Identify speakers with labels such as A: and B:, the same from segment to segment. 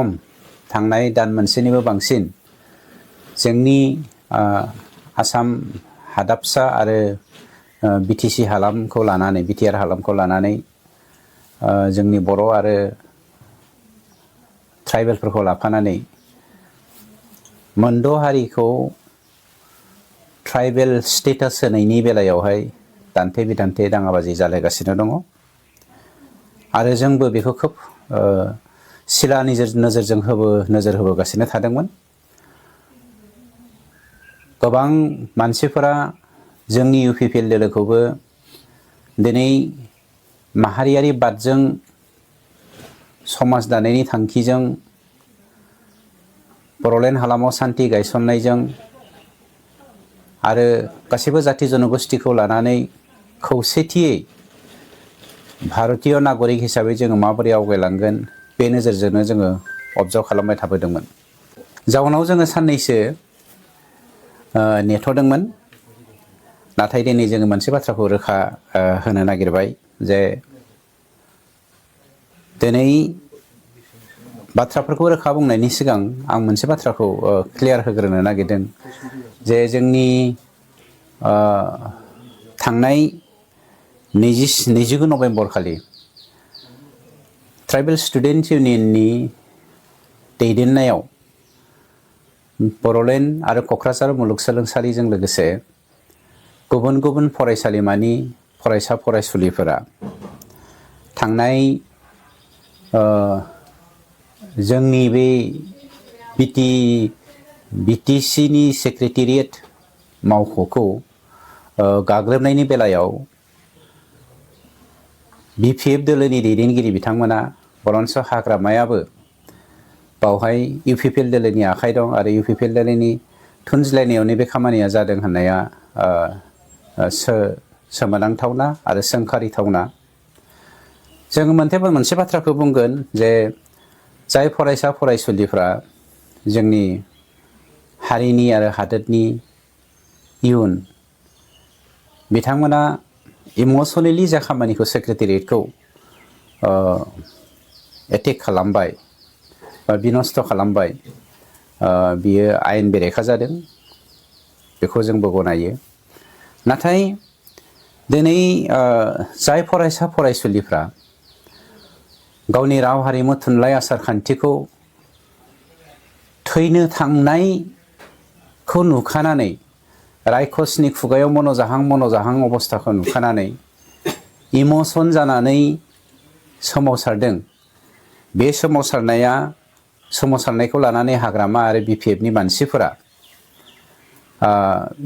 A: थांनाय दान मोनसेनिबो बांसिन जोंनि आसाम हादाबसा आरो बिटिसि हालामखौ लानानै बिटिआर हालामखौ लानानै जोंनि बर' आरो ट्राइबेलफोरखौ लाफानानै मोनद' हारिखौ ट्राइबेल स्टेटास होनायनि बेलायावहाय दान्थे बिदान्थे दाङाबाजि जालायगासिनो दङ आरो जोंबो बेखौ खोब सिला नोजोरजों नोजोर होबोगासिनो थादोंमोन। गोबां मानसिफोरा जोंनि इउपिपिएल दोलोखौबो दिनै माहारियारि बादजों समाज दानायनि थांखिजों बर'लेण्ड हालामाव सान्थि गायसननायजों आरो गासैबो जाथि जनगोष्ठीखौ लानानै खौसेथियै भारतीय नागरिक हिसाबै जोङो माबोरै आवगायलांगोन बे नोजोरजोंनो जोङो अबजार्भ खालामबाय थाबोदोंमोन। जाउनाव जोङो साननैसो नेथ'दोंमोन, नाथाय दिनै जोङो मोनसे बाथ्राखौ रोखा होनो नागिरबाय जे दिनै बाथ्राफोरखौ रोखा बुंनायनि सिगां आं मोनसे बाथ्राखौ क्लियार होग्रोनो नागिरदों जे जोंनि थांनाय 29 नभेम्बर खालि ट्राइबेल स्टुडेन्ट इउनियननि दैदेननायाव बर'लेण्ड आरो क'क्राझार मुलुगसोलोंसालिजों लोगोसे गुबुन गुबुन फरायसालिमानि फरायसा फरायसुलिफोरा थांनाय जोंनि बे बिटिसिनि सेक्रेटारियेट मावख'खौ गाग्लोबनायनि बेलायाव बिपिएफ दोलोनि दैदेनगिरि बिथांमोना बरन्स हाग्रामायाबो बावहाय इउपिपिएल दोलोनि आखाइ दं आरो इउपिपिएल दोलोनि थुनज्लायनायावनो बे खामानिया जादों होननाया सोमोनांथावना आरो सोंखारिथावना। जोङो मोनसे बाथ्राखौ बुंगोन जे जाय फरायसा फरायसुलिफ्रा जोंनि हारिनि आरो हादोरनि इयुन, बिथांमोना इमसनेलि जा खामानिखौ सेक्रेटारियेटखौ एटेक खालामबाय बा बिनस्थ' खालामबाय, बियो आयेन बेरेखा जादों, बेखौ जोंबो गनायो। नाथाय दिनै जाय फरायसा फरायसुलिफ्रा गावनि राव हारिमु थुनलाइ आसार खान्थिखौ थैनो थांनायखौ नुखानानै रायखसनि खुगायाव मन'जाहां अबस्थाखौ नुखानानै इमसन जानानै सोमावसारदों, बे सोमावसारनायखौ लानानै हाग्रामा आरो बिपिएफनि मानसिफोरा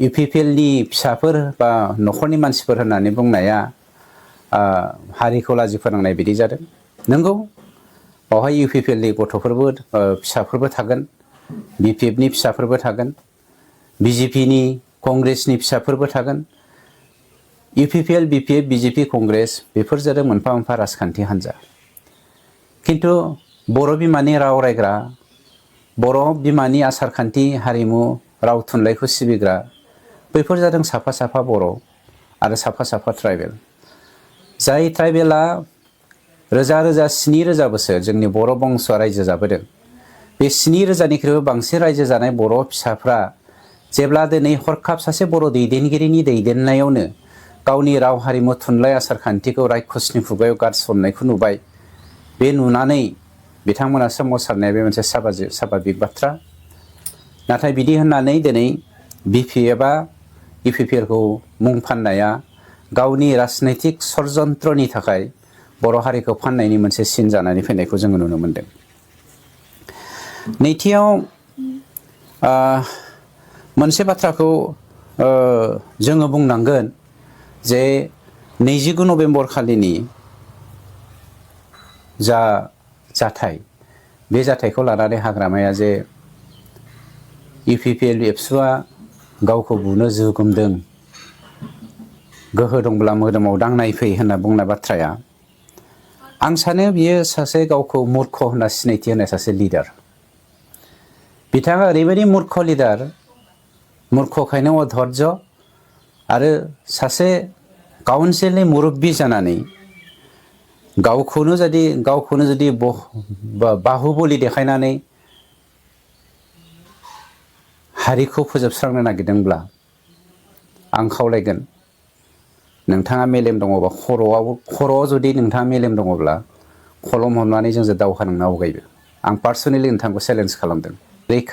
A: इउपिपिएलनि फिसाफोर बा न'खरनि मानसिफोर होननानै बुंनाया हारिखौ लाजि फोनांनाय बायदि जादों। नंगौ, बावहाय इउपिपिएलनि गथ'फोरबो फिसाफोरबो थागोन, बिपिएफनि फिसाफोरबो थागोन, बिजेपिनि कंग्रेसनि फिसाफोरबो थागोन। इउपिपिएल, बिपिएफ, बिजेपि, कंग्रेस बेफोर जादों मोनफा मोनफा राजखान्थि हान्जा। खिन्थु बर' बिमानि राव रायग्रा, बर' बिमानि आसार खान्थि हारिमु राव थुनलाइखौ सिबिग्रा बैफोर जादों साफा साफा बर' आरो साफा साफा ट्राइबेल। जाय ट्राइबेला रोजा 7,000 बोसोर जोंनि बर' बंस'आ रायजो जाबोदों, बे 7,000निख्रुइबो बांसिन रायजो जानाय बर' फिसाफ्रा जेब्ला दिनै हरखाब सासे बर' दैदेनगिरिनि दैदेननायावनो गावनि राव हारिमु थुनलाइ आसार खान्थिखौ रायखसनि खुगायाव गारसननायखौ नुबाय, बे नुनानै बिथांमोना सोमावसारनाया बे मोनसे साभाबिक बाथ्रा। नाथाय बिदि होननानै दिनै बिपिएफआ इउपिपिएलखौ मुं फाननाया गावनि राजनैतिक षड़यन्त्रनि थाखाय बर' हारिखौ फाननायनि मोनसे सिन जानानै फैनायखौ जोङो नुनो मोनदों। नैथियाव मोनसे बाथ्राखौ जोङो बुंनांगोन जे 29 नभेम्बर खालिनि जा जाथाय, बे जाथायखौ लानानै हाग्रामाया जे इउपिपिएल एबसुआ गावखौ बुनो जुगुमदों, गोहो दंब्ला मोदोमाव दांनाय फै होनना बुंनाय बाथ्राया, आं सानो बियो सासे गावखौ मूर्ख होनना सिनायथि होनाय सासे लिडार। बिथाङा ओरैबायदि मूर्ख लिडार, मूर्खखायनो अधर्ज आरो सासे काउन्सिलनि मुरब्बी जानानै गावखौनो जुदि बाहुबलि देखायनानै हारिखौ फोजोबस्रांनो नागिरदोंब्ला आं खावलायगोन नोंथाङा मेलेम दङबा खर'आव जुदि नोंथाङा मेलेम दङब्ला खलम हमनानै जोंजों दावहा नांनो आवगायदो। आं पार्सनेलि नोंथांखौ चेलेन्ज खालामदों। रैखाथि